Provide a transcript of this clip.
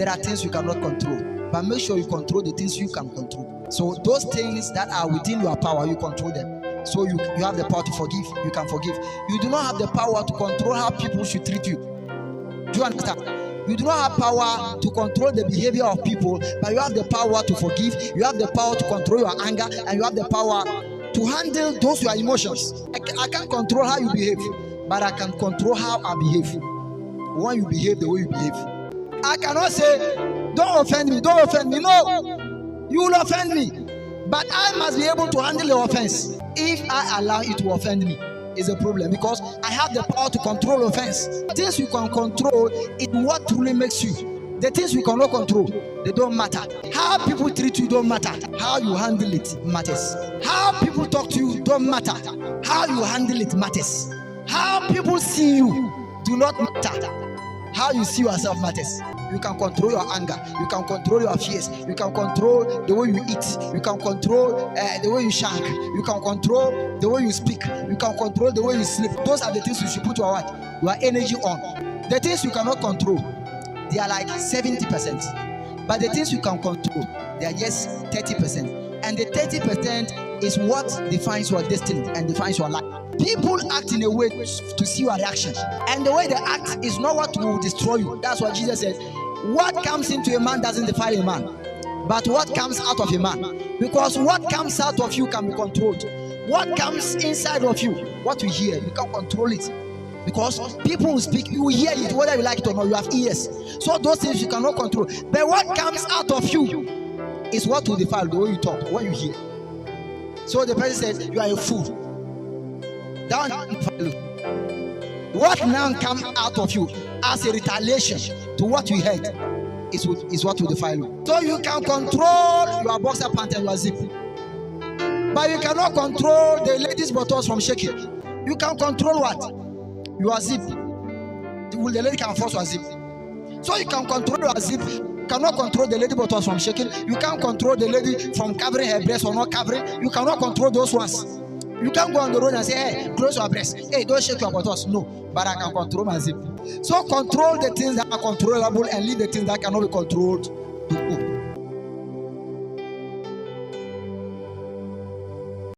there are things you cannot control, but make sure you control the things you can control. So those things that are within your power, you control them. So you have the power to forgive, you can forgive. You do not have the power to control how people should treat you. Do you understand? You do not have power to control the behavior of people, but you have the power to forgive, you have the power to control your anger, and you have the power to handle those your emotions. I can't control how you behave, but I can control how I behave. When you behave the way you behave. I cannot say, don't offend me, don't offend me. No, you will offend me, but I must be able to handle the offense. If I allow it to offend me, is a problem, because I have the power to control offense. Things you can control is what truly makes you. The things you cannot control, they don't matter. How people treat you don't matter. How you handle it matters. How people talk to you don't matter. How you handle it matters. How people see you do not matter. How you see yourself matters. You can control your anger, you can control your fears, you can control the way you eat, you can control the way you shank, you can control the way you speak, you can control the way you sleep. Those are the things you should put your energy on. The things you cannot control, they are like 70%, but the things you can control, they are just 30%. And the 30% is what defines your destiny and defines your life. People act in a way to see your reaction, and the way they act is not what will destroy you. That's what Jesus said. What comes into a man doesn't defile a man, but what comes out of a man. Because what comes out of you can be controlled. What comes inside of you, what you hear, you can control it. Because people will speak, you will hear it, whether you like it or not. You have ears, so those things you cannot control. But what comes out of you is what will defile the way you talk, what you hear. So the person said, you are a fool. What now comes out of you as a retaliation to what you heard is what will defile you. So you can control your boxer pant and your zip, but you cannot control the ladies' buttocks from shaking. You can control what? Your zip. The lady can force your zip. So you can control your zip. You cannot control the lady buttocks from shaking. You can't control the lady from covering her breast or not covering. You cannot control those ones. You can't go on the road and say, hey, close your breast. Hey, don't shake your buttocks. No, but I can control my zip. So control the things that are controllable and leave the things that cannot be controlled to go.